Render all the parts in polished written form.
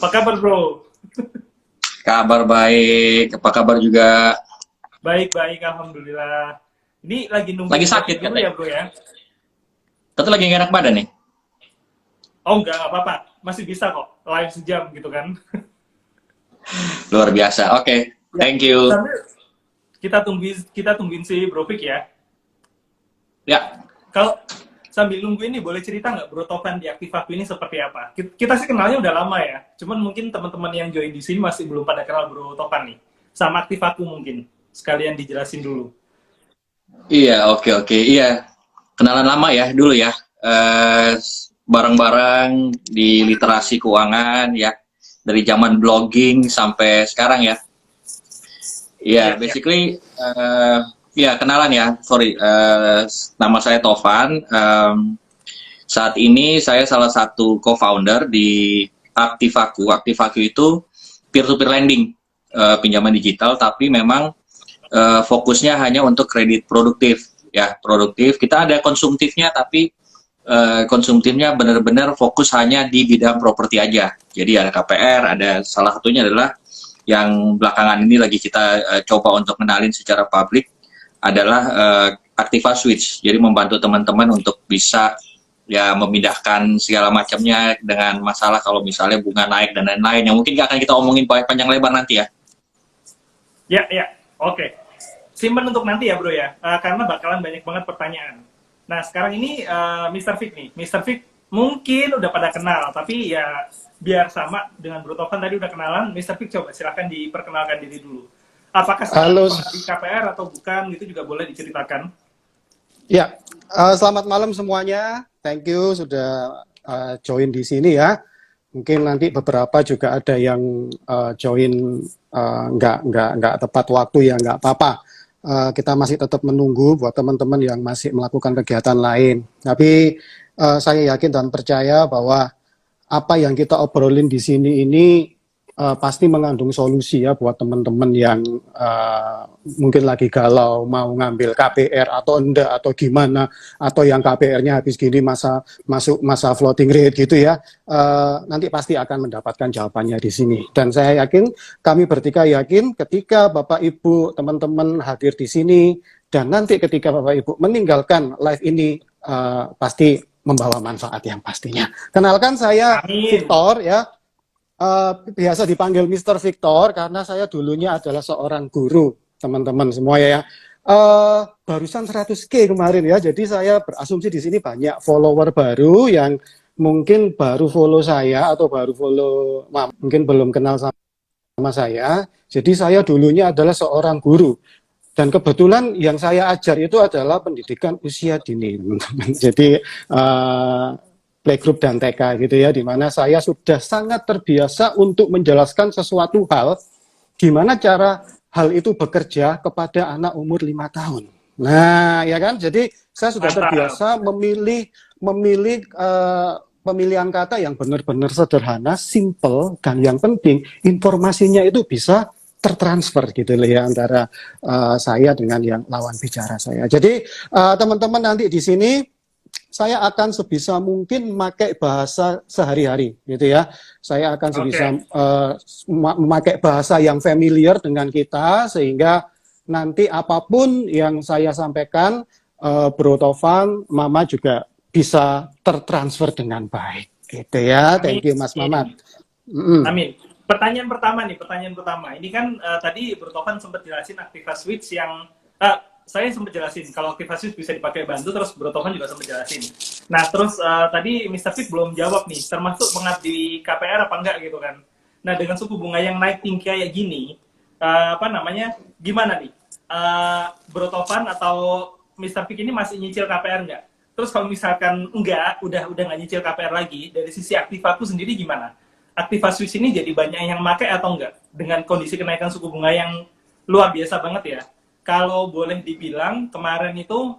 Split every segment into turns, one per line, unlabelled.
Apa kabar bro?
Kabar baik, apa kabar juga?
Baik-baik, alhamdulillah. Ini lagi
Lagi
nungguin
sakit
Rofik dulu
katanya.
ya bro ya?
Tentu lagi nggak enak badan nih.
Oh enggak apa-apa, masih bisa kok, live sejam gitu kan.
Luar biasa. Oke,
Ya,
thank you.
sambil kita tungguin si Bro Fik ya.
Ya,
Kalau sambil nunggu ini boleh cerita nggak Bro Topan di Aktif Aku ini seperti apa? Kita sih kenalnya udah lama ya, cuman mungkin teman-teman yang join di sini masih belum pada kenal Bro Topan nih. Sama Aktif Aku mungkin, sekalian dijelasin dulu.
iya, oke, iya. Kenalan lama ya dulu ya. Eh, Bareng-bareng di literasi keuangan ya. Dari zaman blogging sampai sekarang ya. Iya,
Iya, iya.
basically, ya kenalan ya. Sorry, nama saya Tovan. Saat ini saya salah satu co-founder di Aktivaku. Aktivaku itu peer-to-peer lending, pinjaman digital, tapi memang fokusnya hanya untuk kredit produktif. Ya, produktif. Kita ada konsumtifnya, tapi konsumtifnya benar-benar fokus hanya di bidang properti aja. Jadi ada KPR, ada salah satunya adalah yang belakangan ini lagi kita coba untuk kenalin secara publik adalah Activa Switch. Jadi membantu teman-teman untuk bisa ya memindahkan segala macamnya dengan masalah kalau misalnya bunga naik dan lain-lain yang mungkin gak akan kita omongin panjang lebar nanti ya.
Ya, ya. Oke. Simpen untuk nanti ya bro ya, karena bakalan banyak banget pertanyaan. Nah sekarang ini Mr. Fik nih, Mr. Fik mungkin udah pada kenal, tapi ya biar sama dengan Bro Tovan tadi udah kenalan, Mr. Fik coba silahkan diperkenalkan diri dulu. Apakah sekarang
Halo,
di KPR atau bukan, gitu juga boleh diceritakan.
ya, selamat malam semuanya. Thank you sudah join di sini ya. Mungkin nanti beberapa juga ada yang join nggak tepat waktu ya nggak apa-apa. Kita masih tetap menunggu buat teman-teman yang masih melakukan kegiatan lain. Tapi saya yakin dan percaya bahwa apa yang kita obrolin di sini ini pasti mengandung solusi ya buat teman-teman yang mungkin lagi galau mau ngambil KPR atau enggak atau gimana atau yang KPR-nya habis gini masuk masa floating rate gitu ya, nanti pasti akan mendapatkan jawabannya di sini. Dan saya yakin, kami bertiga yakin ketika Bapak Ibu teman-teman hadir di sini dan nanti ketika Bapak Ibu meninggalkan live ini pasti membawa manfaat yang pastinya. Kenalkan saya
Amin.
Victor ya. Biasa dipanggil Mr. Victor karena saya dulunya adalah seorang guru, teman-teman semua ya. Barusan 100K kemarin ya, jadi saya berasumsi di sini banyak follower baru yang mungkin baru follow saya atau baru follow, mungkin belum kenal sama saya. Jadi saya dulunya adalah seorang guru. Dan kebetulan yang saya ajar itu adalah pendidikan usia dini, teman-teman. Jadi playgroup dan TK gitu ya, di mana saya sudah sangat terbiasa untuk menjelaskan sesuatu hal, gimana cara hal itu bekerja kepada anak umur 5 tahun. Nah, ya kan? Jadi saya sudah terbiasa memilih pemilihan kata yang benar-benar sederhana, simple, dan yang penting informasinya itu bisa tertransfer gitu loh ya antara saya dengan yang lawan bicara saya. Jadi teman-teman nanti di sini saya akan sebisa mungkin memakai bahasa sehari-hari gitu ya. Saya akan sebisa memakai bahasa yang familiar dengan kita sehingga nanti apapun yang saya sampaikan Bro Tovan, Mama juga bisa tertransfer dengan baik gitu ya.
Amin.
Thank you Mas Mamat.
Amin. Pertanyaan pertama. Ini kan tadi Bro Tovan sempat jelasin Activa Switch yang saya sempat jelasin kalau Activa Switch bisa dipakai bantu, terus Bro Tovan juga sempat jelasin. Nah, terus tadi Mr. Fit belum jawab nih, termasuk mengabdi KPR apa enggak gitu kan. Nah, dengan suku bunga yang naik tinggi kayak gini, gimana nih? Bro Tovan atau Mr. Fit ini masih nyicil KPR enggak? Terus kalau misalkan enggak, udah nggak nyicil KPR lagi, dari sisi Aktivaku sendiri gimana? Activa Switch ini jadi banyak yang pakai atau enggak? Dengan kondisi kenaikan suku bunga yang luar biasa banget ya. Kalau boleh dibilang kemarin itu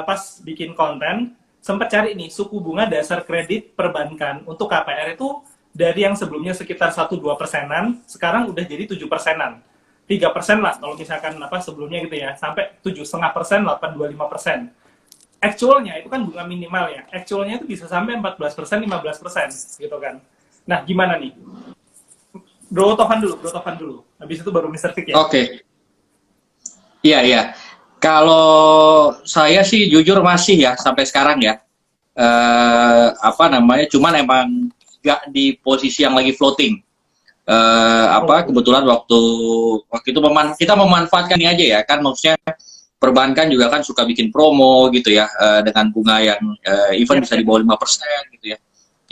pas bikin konten sempat cari nih suku bunga dasar kredit perbankan untuk KPR itu dari yang sebelumnya sekitar 1-2%-an sekarang udah jadi 7%-an, 3% lah kalau misalkan sebelumnya gitu ya, sampai 7,5%, 8,25%. Actualnya itu kan bunga minimal ya, actualnya itu bisa sampai 14%, 15% gitu kan. Nah, gimana nih? Bro Tovan dulu. Habis itu baru Mr. Fik ya.
Oke. Iya, iya. Kalau saya sih jujur masih ya sampai sekarang ya. Apa namanya? Cuman emang nggak di posisi yang lagi floating. Kebetulan waktu itu kita memanfaatkan ini aja ya kan, maksudnya perbankan juga kan suka bikin promo gitu ya, dengan bunga yang even bisa di bawah 5% gitu ya.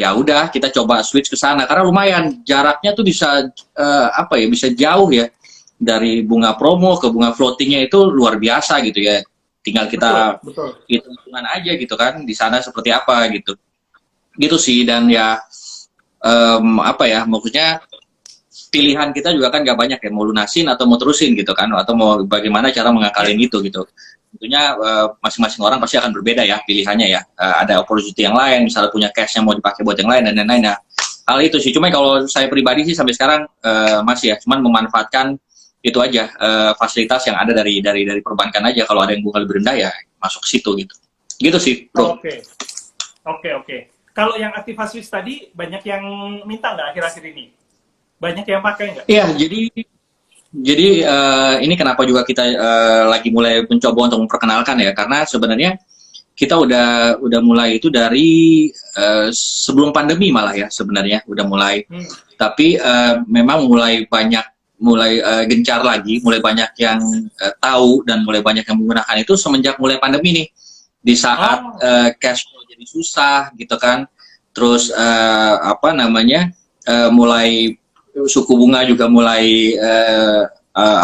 Ya udah kita coba switch ke sana karena lumayan jaraknya tuh bisa bisa jauh ya, dari bunga promo ke bunga floatingnya itu luar biasa gitu ya. Tinggal kita hitungan aja gitu kan di sana seperti apa gitu. Gitu sih. Dan ya maksudnya pilihan kita juga kan gak banyak ya, mau lunasin atau mau terusin gitu kan, atau mau bagaimana cara mengakalin itu gitu. Tentunya masing-masing orang pasti akan berbeda ya pilihannya ya. Ada opportunity yang lain, misalnya punya cash yang mau dipakai buat yang lain dan lain-lain ya. Hal itu sih. Cuma kalau saya pribadi sih sampai sekarang masih ya, cuman memanfaatkan itu aja, fasilitas yang ada dari perbankan aja. Kalau ada yang bunga lebih rendah ya masuk ke situ gitu. Gitu sih, bro.
Oke. Kalau yang Aktiva Swiss tadi banyak yang minta nggak akhir-akhir ini? Banyak yang pakai nggak?
Iya, jadi ini kenapa juga kita lagi mulai mencoba untuk memperkenalkan ya, karena sebenarnya kita udah mulai itu dari sebelum pandemi malah ya sebenarnya udah mulai. Tapi memang mulai gencar lagi, mulai banyak yang tahu dan mulai banyak yang menggunakan itu semenjak mulai pandemi nih. Di saat cash flow jadi susah gitu kan. Terus mulai suku bunga juga mulai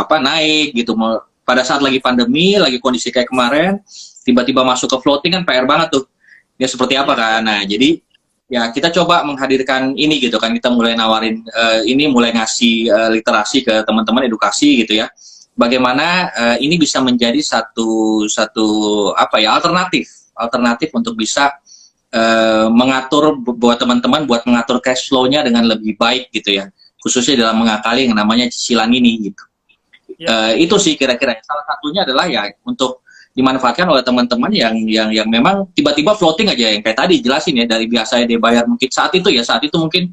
naik gitu. Pada saat lagi pandemi, lagi kondisi kayak kemarin, tiba-tiba masuk ke floating kan PR banget tuh. Ya seperti apa kan. Nah, jadi ya kita coba menghadirkan ini gitu kan. Kita mulai nawarin mulai ngasih literasi ke teman-teman, edukasi gitu ya. Bagaimana ini bisa menjadi satu alternatif untuk bisa mengatur buat teman-teman buat mengatur cash flow-nya dengan lebih baik gitu ya. Khususnya dalam mengakali yang namanya cicilan ini gitu. Itu sih kira-kira salah satunya adalah ya untuk dimanfaatkan oleh teman-teman yang memang tiba-tiba floating aja, yang kayak tadi jelasin ya, dari biasanya dia bayar mungkin saat itu mungkin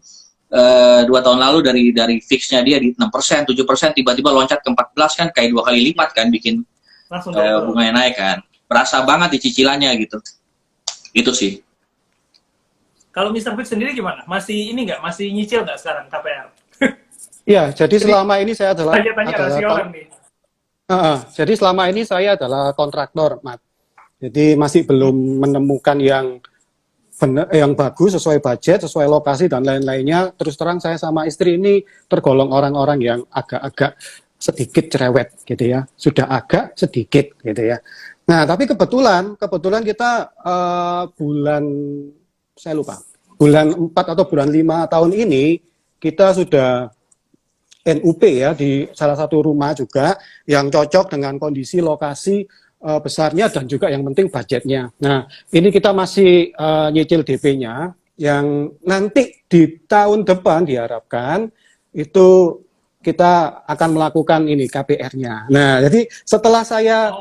2 tahun lalu dari fixnya dia di 6%, 7%, tiba-tiba loncat ke 14 kan, kayak 2 kali lipat kan, bikin bunganya naik kan, berasa banget di cicilannya gitu. Itu sih.
Kalau Mr. Fik sendiri gimana? Masih nyicil nggak sekarang KPR?
Ya, jadi selama ini saya adalah jadi selama ini saya adalah kontraktor, Mat. Jadi masih belum menemukan yang bagus, sesuai budget, sesuai lokasi dan lain-lainnya. Terus terang saya sama istri ini tergolong orang-orang yang agak-agak sedikit cerewet gitu ya. Sudah agak sedikit gitu ya. Nah, tapi kebetulan kita bulan 4 atau bulan 5 tahun ini kita sudah NUP ya di salah satu rumah juga yang cocok dengan kondisi lokasi besarnya dan juga yang penting budgetnya. Nah, ini kita masih nyicil DP-nya yang nanti di tahun depan diharapkan itu kita akan melakukan ini KPR-nya. Nah, jadi setelah saya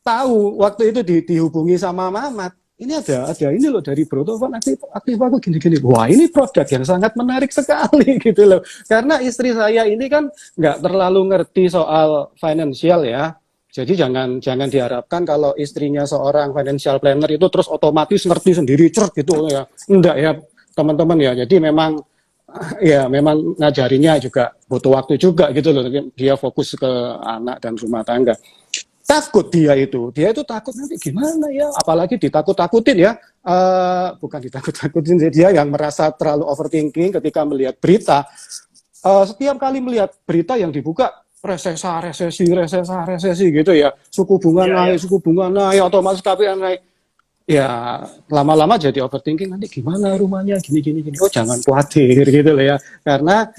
tahu waktu itu dihubungi sama Mamat, ini ada ini loh dari Bro Tovan aktif aku gini-gini. Wah, ini produk yang sangat menarik sekali gitu loh. Karena istri saya ini kan nggak terlalu ngerti soal financial ya. Jadi jangan diharapkan kalau istrinya seorang financial planner itu terus otomatis ngerti sendiri gitu ya. Enggak ya, teman-teman ya. Jadi memang ngajarinya juga butuh waktu juga gitu loh. Dia fokus ke anak dan rumah tangga. Takut dia itu takut nanti gimana ya, apalagi ditakut-takutin ya, bukan ditakut-takutin, dia yang merasa terlalu overthinking ketika melihat berita. Setiap kali melihat berita yang dibuka resesi gitu ya, suku bunga naik, otomatis KPR naik, ya lama-lama jadi overthinking, nanti gimana rumahnya gini. Oh jangan khawatir gitu loh ya, karena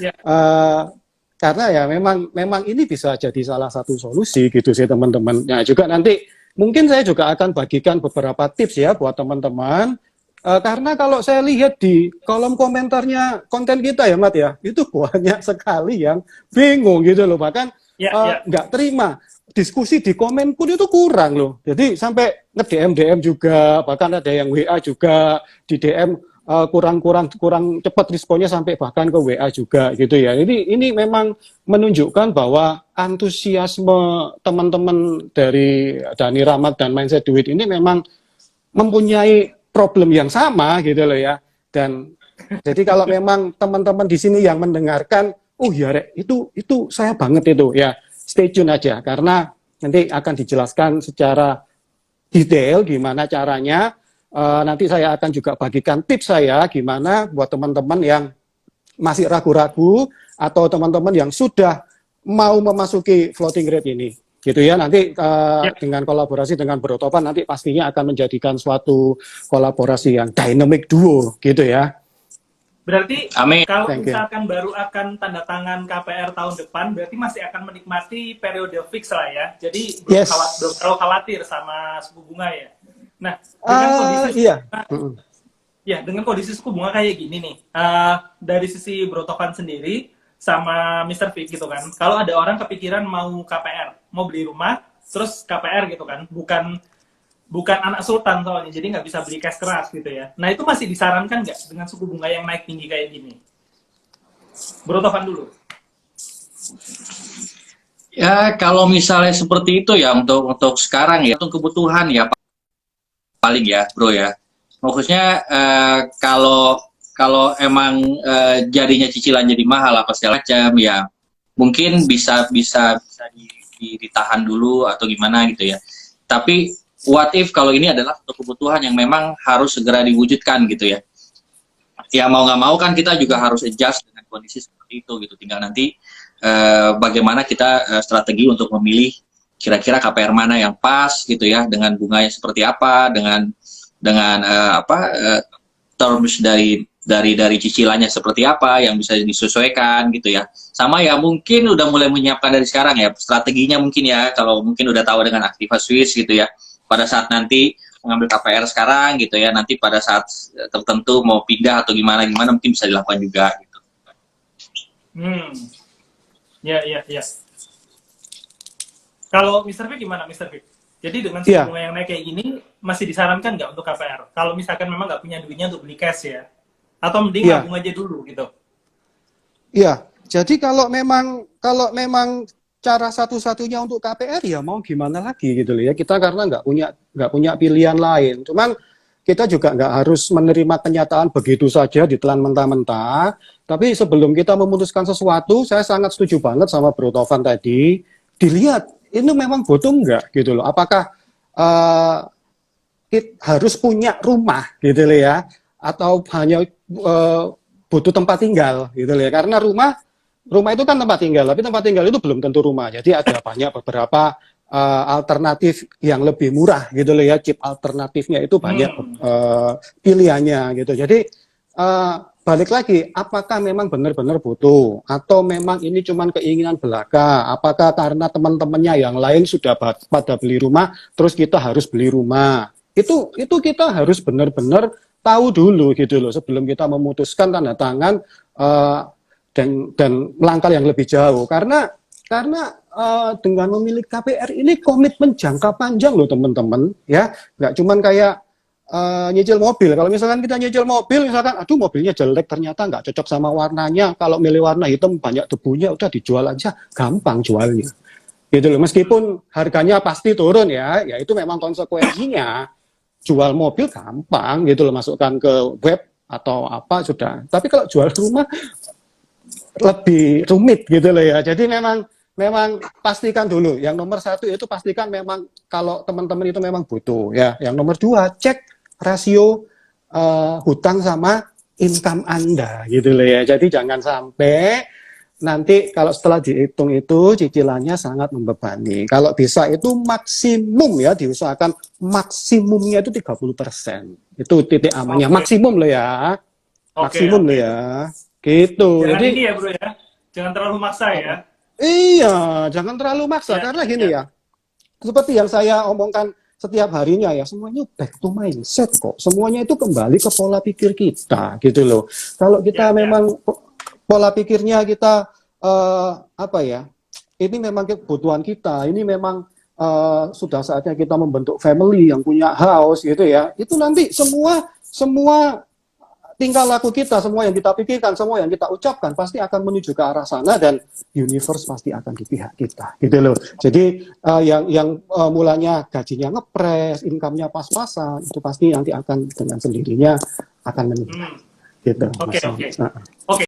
ya memang ini bisa jadi salah satu solusi gitu sih teman-teman. Nah juga nanti mungkin saya juga akan bagikan beberapa tips ya buat teman-teman. Karena kalau saya lihat di kolom komentarnya konten kita ya Mat ya, itu banyak sekali yang bingung gitu loh. Bahkan nggak terima. Diskusi di komen pun itu kurang loh. Jadi sampai nge-DM juga, bahkan ada yang WA juga di DM, kurang cepat responnya sampai bahkan ke WA juga gitu ya. Ini memang menunjukkan bahwa antusiasme teman-teman dari Dhani Rahmat dan Mindset Duit ini memang mempunyai problem yang sama gitu loh ya. Dan jadi kalau memang teman-teman di sini yang mendengarkan, oh ya Rek, itu saya banget itu ya, stay tune aja karena nanti akan dijelaskan secara detail gimana caranya. Nanti saya akan juga bagikan tips saya gimana buat teman-teman yang masih ragu-ragu atau teman-teman yang sudah mau memasuki floating rate ini. Gitu ya, nanti dengan kolaborasi dengan Bro Tovan nanti pastinya akan menjadikan suatu kolaborasi yang dynamic duo gitu ya.
Berarti
Amin.
kalau
Thank you.
misalkan baru akan tanda tangan KPR tahun depan, berarti masih akan menikmati periode fix lah ya. Jadi belum
Yes.
terlalu khawatir sama suku bunga ya. Nah, dengan kondisi
Iya.
ya dengan kondisi suku bunga kayak gini nih, dari sisi Bro Tovan sendiri sama Mr. Vic gitu kan, kalau ada orang kepikiran mau KPR, mau beli rumah, terus KPR gitu kan, bukan anak sultan soalnya, jadi nggak bisa beli cash keras gitu ya. Nah itu masih disarankan nggak dengan suku bunga yang naik tinggi kayak gini? Bro Tovan dulu.
Ya kalau misalnya seperti itu ya untuk sekarang ya untuk kebutuhan ya paling ya bro ya. Maksudnya kalau emang jadinya cicilan jadi mahal apa segala macam ya mungkin bisa ditahan dulu atau gimana gitu ya. Tapi what if kalau ini adalah untuk kebutuhan yang memang harus segera diwujudkan gitu ya. Ya mau nggak mau kan kita juga harus adjust dengan kondisi seperti itu gitu. Tinggal nanti bagaimana kita strategi untuk memilih kira-kira KPR mana yang pas gitu ya, dengan bunganya seperti apa, dengan terms dari cicilannya seperti apa yang bisa disesuaikan gitu ya. Sama ya mungkin udah mulai menyiapkan dari sekarang ya strateginya mungkin ya, kalau mungkin udah tahu dengan Aktiva Swiss gitu ya. Pada saat nanti mengambil KPR sekarang gitu ya, nanti pada saat tertentu mau pindah atau gimana mungkin bisa dilakukan juga gitu.
Ya. Kalau Mr. Vic gimana, Mr. Vic? Jadi dengan suku bunga yang naik kayak gini, masih disarankan nggak untuk KPR? Kalau misalkan memang nggak punya duitnya untuk beli cash ya? Atau mending nabung aja dulu gitu?
Iya, jadi kalau memang cara satu-satunya untuk KPR ya mau gimana lagi gitu loh ya. Kita karena nggak punya pilihan lain. Cuman kita juga nggak harus menerima kenyataan begitu saja ditelan mentah-mentah. Tapi sebelum kita memutuskan sesuatu, saya sangat setuju banget sama Bro Tovan tadi. Dilihat ini memang butuh nggak gitu loh. Apakah kita harus punya rumah gitu loh ya, atau hanya butuh tempat tinggal gitu loh ya. Karena rumah itu kan tempat tinggal, tapi tempat tinggal itu belum tentu rumah. Jadi ada banyak beberapa alternatif yang lebih murah gitu loh ya. Chip alternatifnya itu banyak pilihannya gitu. Jadi balik lagi, apakah memang benar-benar butuh atau memang ini cuma keinginan belaka? Apakah karena teman-temannya yang lain sudah pada beli rumah, terus kita harus beli rumah? Itu kita harus benar-benar tahu dulu gitu loh sebelum kita memutuskan tanda tangan dan melangkah yang lebih jauh. Karena dengan memiliki KPR ini komitmen jangka panjang loh teman-teman ya, nggak cuma kayak nyicil mobil. Kalau misalkan kita nyicil mobil, misalkan aduh mobilnya jelek ternyata nggak cocok sama warnanya, kalau milih warna hitam banyak debunya, udah dijual aja, gampang jualnya gitu loh. Meskipun harganya pasti turun ya itu memang konsekuensinya. Jual mobil gampang gitu loh, masukkan ke web atau apa sudah. Tapi kalau jual rumah lebih rumit gitu loh ya. Jadi memang pastikan dulu. Yang nomor satu itu pastikan memang kalau teman-teman itu memang butuh ya. Yang nomor dua, cek rasio hutang sama income Anda gitu loh ya. Jadi jangan sampai nanti kalau setelah dihitung itu cicilannya sangat membebani. Kalau bisa itu maksimum ya, diusahakan maksimumnya itu 30%. Itu titik amannya, maksimum loh ya. Maksimum loh ya. Gitu.
Jangan
jadi
ini ya bro ya, jangan terlalu maksa ya.
Iya, jangan terlalu maksa karena gini ya. Seperti yang saya omongkan setiap harinya ya, semuanya back to mindset kok. Semuanya itu kembali ke pola pikir kita gitu loh. Kalau kita memang pola pikirnya kita ini memang kebutuhan kita, ini memang sudah saatnya kita membentuk family yang punya house gitu ya. Itu nanti semua tingkah laku kita, semua yang kita pikirkan, semua yang kita ucapkan pasti akan menuju ke arah sana dan universe pasti akan di pihak kita, gitu loh. Jadi yang mulanya gajinya ngepres, income-nya pas-pasan, itu pasti nanti akan dengan sendirinya akan meningkat, gitu.
Oke,
Mas.
oke.
Nah.
Oke.